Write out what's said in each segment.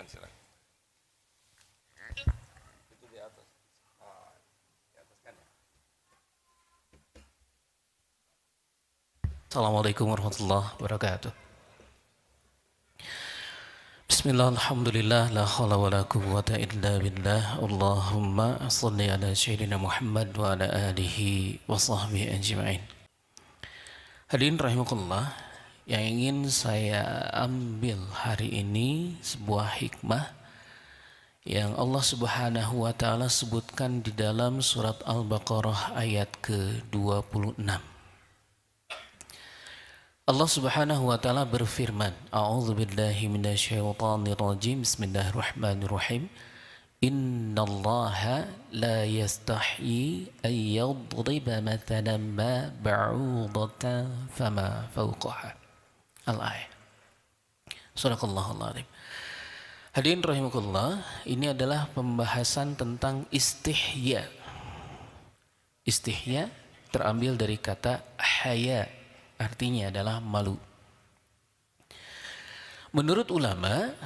silakan. Itu di atas. Oh, di atas kan ya. Assalamualaikum warahmatullahi wabarakatuh. Bismillah, alhamdulillah, la khawla wa la quwwata illa billah. Allahumma salli ala Sayyidina Muhammad wa ala alihi wa sahbihi ajma'in. Hadirin rahimakumullah, yang ingin saya ambil hari ini sebuah hikmah yang Allah Subhanahu wa taala sebutkan di dalam surat Al-Baqarah ayat ke-26. Allah Subhanahu wa taala berfirman, A'udzu billahi minasyaitonir rajim. Bismillahirrahmanirrahim. Innallaha la yastahyi ay yadriba mathalan ma ba'udatan fama fawqaha. Al-ayat. Shadaqallahul azim. Hadirin rahimakumullah, ini adalah pembahasan tentang istihya. Istihya terambil dari kata haya, artinya adalah malu. Menurut ulama,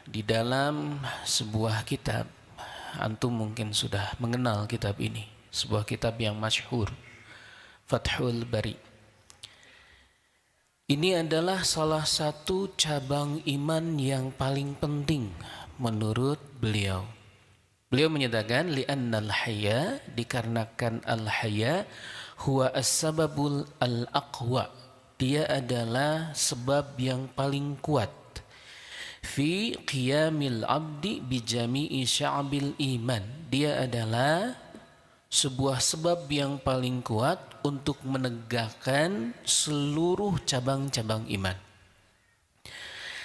di dalam sebuah kitab, antum mungkin sudah mengenal kitab ini, sebuah kitab yang masyhur, Fathul Bari. Ini adalah salah satu cabang iman yang paling penting menurut beliau. Beliau menyatakan li'annal haya, dikarenakan al-haya huwa as-sababul al-aqwa. Dia adalah sebab yang paling kuat fi qiyamil abdi bi jami'i sya'bil iman. Dia adalah sebuah sebab yang paling kuat untuk menegakkan seluruh cabang-cabang iman.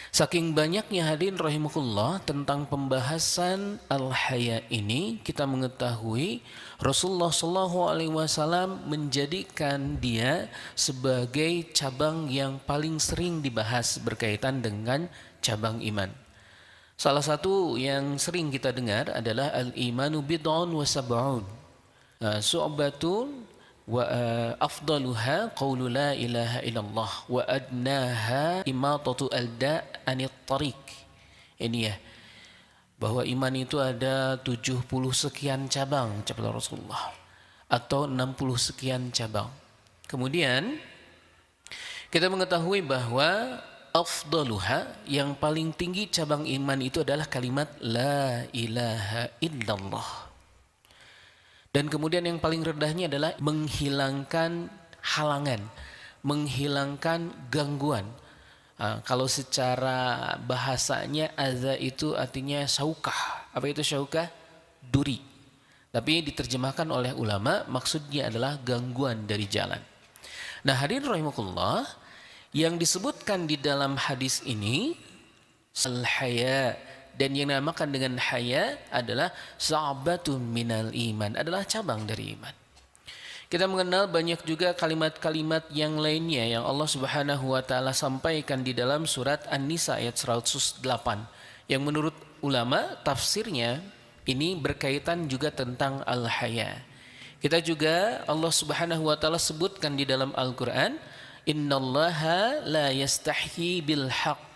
Saking banyaknya hadirin rahimakumullah tentang pembahasan al-haya ini, kita mengetahui Rasulullah SAW menjadikan dia sebagai cabang yang paling sering dibahas berkaitan dengan cabang iman. Salah satu yang sering kita dengar adalah al-imanu bid'un wa sab'un su'batun wa afdaluha qawlu la ilaha illallah wa adnaha imatatu alda anit tariq. Ini ya, bahwa iman itu ada 70 sekian cabang, kata Rasulullah, atau 60 sekian cabang. Kemudian kita mengetahui bahwa afdaluha, yang paling tinggi cabang iman itu adalah kalimat la ilaha illallah. Dan kemudian yang paling rendahnya adalah menghilangkan halangan, menghilangkan gangguan. Kalau secara bahasanya adza itu artinya syaukah. Apa itu syaukah? Duri. Tapi diterjemahkan oleh ulama maksudnya adalah gangguan dari jalan. Nah, hadirin rahimakumullah, yang disebutkan di dalam hadis ini al-haya, dan yang dinamakan dengan haya adalah sa'batun minal iman, adalah cabang dari iman. Kita mengenal banyak juga kalimat-kalimat yang lainnya yang Allah Subhanahu wa taala sampaikan di dalam surat An-Nisa ayat 108, yang menurut ulama tafsirnya ini berkaitan juga tentang al-haya. Kita juga Allah Subhanahu wa taala sebutkan di dalam Al-Qur'an, innallaha la yastahyi bil haqq.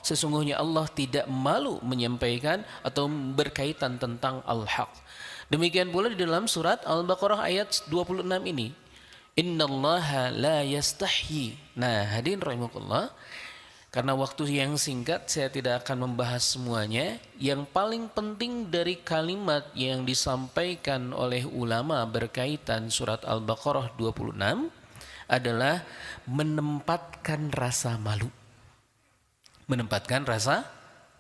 Sesungguhnya Allah tidak malu menyampaikan atau berkaitan tentang al-haq. Demikian pula di dalam surat Al-Baqarah ayat 26 ini, innallaha la yastahyi. Nah, hadirin rahimakumullah, karena waktu yang singkat saya tidak akan membahas semuanya. Yang paling penting dari kalimat yang disampaikan oleh ulama berkaitan surat Al-Baqarah 26 adalah menempatkan rasa malu. Menempatkan rasa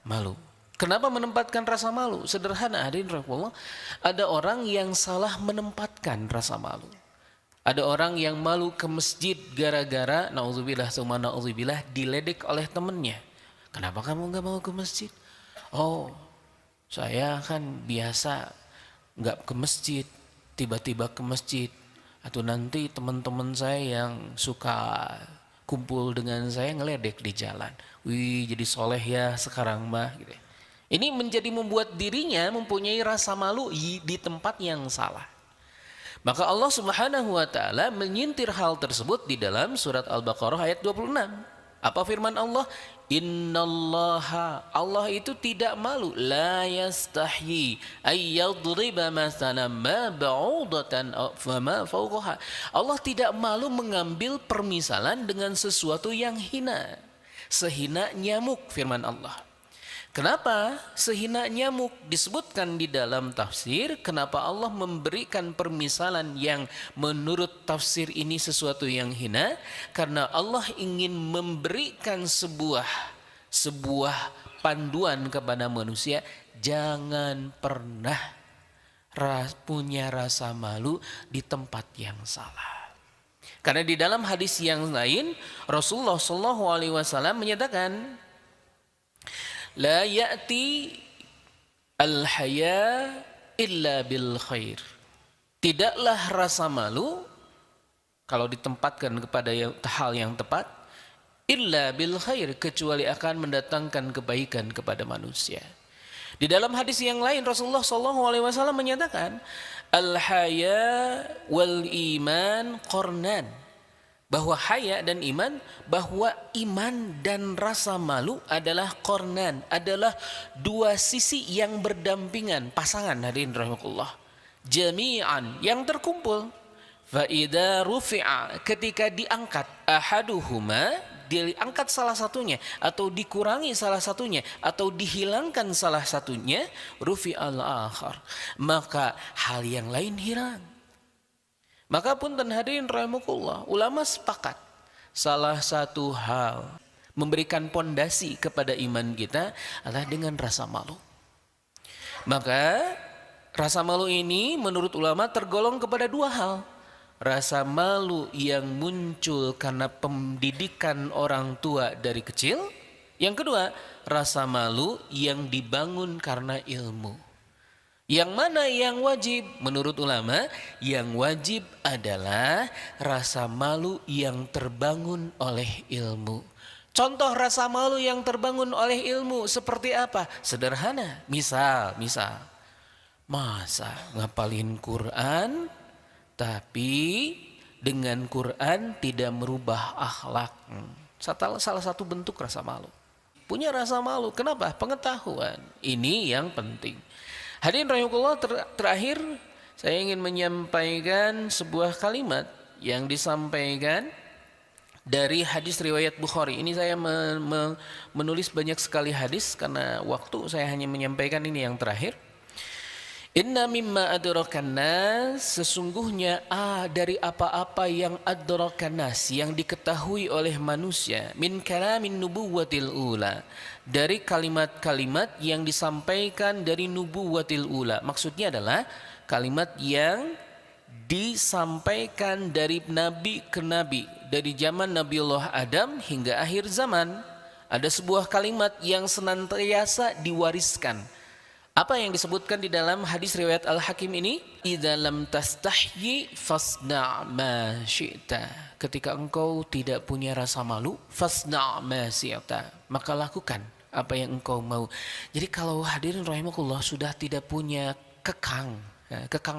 malu. Kenapa menempatkan rasa malu? Sederhana, hadirin rahimakumullah. Ada orang yang salah menempatkan rasa malu. Ada orang yang malu ke masjid gara-gara naudzubillah summa naudzubillah diledek oleh temannya. Kenapa kamu nggak mau ke masjid? Oh, saya kan biasa nggak ke masjid, tiba-tiba ke masjid. Atau nanti teman-teman saya yang suka kumpul dengan saya ngeledek di jalan. Wih, jadi soleh ya sekarang mah gitu. Ini menjadi membuat dirinya mempunyai rasa malu di tempat yang salah. Maka Allah Subhanahu wa taala menyintir hal tersebut di dalam surat Al-Baqarah ayat 26. Apa firman Allah? Innallaha, Allah itu tidak malu, la yastahyi ayyadriba masalan ma ba'udatan fama fawqaha. Allah tidak malu mengambil permisalan dengan sesuatu yang hina. Sehina nyamuk, firman Allah. Kenapa sehina nyamuk? Disebutkan di dalam tafsir, kenapa Allah memberikan permisalan yang menurut tafsir ini sesuatu yang hina? Karena Allah ingin memberikan sebuah panduan kepada manusia, jangan pernah punya rasa malu di tempat yang salah. Karena di dalam hadis yang lain, Rasulullah SAW menyatakan, la ya'ti al-haya illa bil khair. Tidaklah rasa malu kalau ditempatkan kepada hal yang tepat, illa bil khair, kecuali akan mendatangkan kebaikan kepada manusia. Di dalam hadis yang lain Rasulullah SAW menyatakan, al-haya wal iman qarnan, bahwa haya dan iman, bahwa iman dan rasa malu adalah qarnan, adalah dua sisi yang berdampingan, pasangan, hadirin rahimakumullah, jami'an, yang terkumpul. Fa idza rufi'a, ketika diangkat ahaduhuma, diangkat salah satunya atau dikurangi salah satunya atau dihilangkan salah satunya, rufi'al akhar, maka hal yang lain hilang. Maka punten hadirin rahimakumullah, ulama sepakat salah satu hal memberikan pondasi kepada iman kita adalah dengan rasa malu. Maka rasa malu ini menurut ulama tergolong kepada dua hal. Rasa malu yang muncul karena pendidikan orang tua dari kecil. Yang kedua, rasa malu yang dibangun karena ilmu. Yang mana yang wajib? Menurut ulama, yang wajib adalah rasa malu yang terbangun oleh ilmu. Contoh rasa malu yang terbangun oleh ilmu seperti apa? Sederhana. Misal, masa ngapalin Quran tapi dengan Quran tidak merubah akhlak. Salah satu bentuk rasa malu. Punya rasa malu, kenapa? Pengetahuan. Ini yang penting. Hadirin rahimakumullah, terakhir saya ingin menyampaikan sebuah kalimat yang disampaikan dari hadis riwayat Bukhari. Ini saya menulis banyak sekali hadis karena waktu, saya hanya menyampaikan ini yang terakhir. Inna mimma adrakan nas, sesungguhnya dari apa-apa yang adrakan nas, yang diketahui oleh manusia, min kalamin nubuwatil ula, dari kalimat-kalimat yang disampaikan dari nubuwatil ula. Maksudnya adalah kalimat yang disampaikan dari nabi ke nabi, dari zaman Nabiullah Adam hingga akhir zaman. Ada sebuah kalimat yang senantiasa diwariskan. Apa yang disebutkan di dalam hadis riwayat Al-Hakim ini? Idza lam tastahyi fasna' ma syi'ta. Ketika engkau tidak punya rasa malu, fasna' ma syi'ta, maka lakukan apa yang engkau mau. Jadi kalau hadirin rahimakumullah sudah tidak punya kekang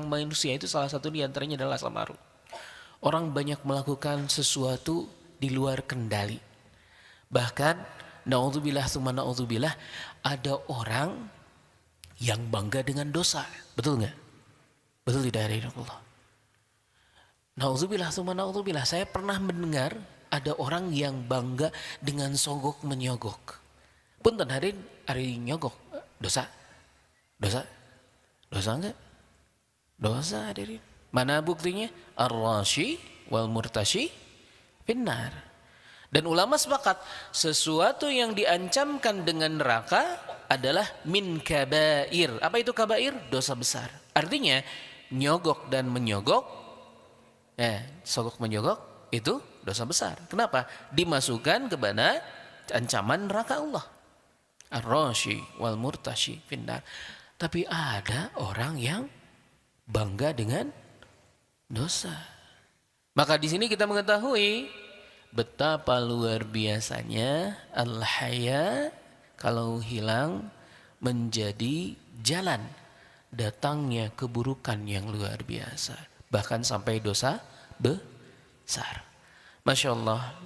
manusia, itu salah satu diantaranya adalah rasa malu. Orang banyak melakukan sesuatu di luar kendali. Bahkan naudzubillah tsumma naudzubillah, ada orang yang bangga dengan dosa. Betul nggak? Betul tidak hadirin Allah? Nauzubillah tsumma naudzubillah, saya pernah mendengar ada orang yang bangga dengan sogok menyogok. Punten hadirin, hari nyogok dosa enggak? Dosa hadirin. Mana buktinya? Ar-rashi wal murtashi finnar. Dan ulama sepakat, sesuatu yang diancamkan dengan neraka adalah min kabair. Apa itu kabair? Dosa besar. Artinya nyogok dan menyogok, sogok menyogok itu dosa besar. Kenapa? Dimasukkan kepada ancaman neraka Allah. Ar-rashi wal murtashi finnar. Tapi ada orang yang bangga dengan dosa. Maka di sini kita mengetahui betapa luar biasanya al-haya kalau hilang menjadi jalan datangnya keburukan yang luar biasa. Bahkan sampai dosa besar. Masya Allah.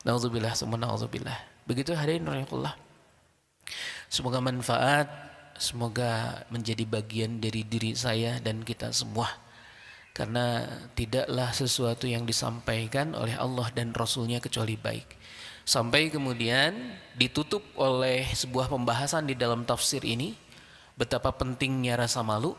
Nauzubillah, summa nauzubillah. Begitu hadirin rahimakumullah. Semoga manfaat, semoga menjadi bagian dari diri saya dan kita semua. Karena tidaklah sesuatu yang disampaikan oleh Allah dan Rasulnya kecuali baik. Sampai kemudian ditutup oleh sebuah pembahasan di dalam tafsir ini, betapa pentingnya rasa malu.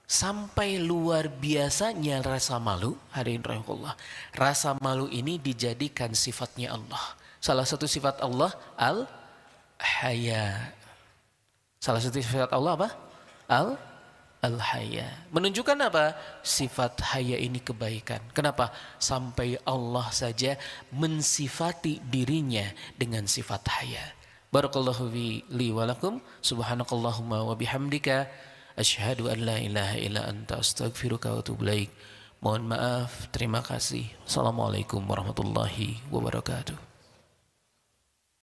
Sampai luar biasanya rasa malu, hadirin rahimakumullah. Rasa malu ini dijadikan sifatnya Allah. Salah satu sifat Allah al-haya. Salah satu sifat Allah apa? Al-haya. Menunjukkan apa? Sifat haya ini kebaikan. Kenapa? Sampai Allah saja mensifati dirinya dengan sifat haya. Barakallahu li wa lakum. Subhanakallahumma wa bihamdika. Asyhadu an la ilaha illa anta astaghfiruka wa atubu ilaik. Mohon maaf, terima kasih. Assalamualaikum warahmatullahi wabarakatuh.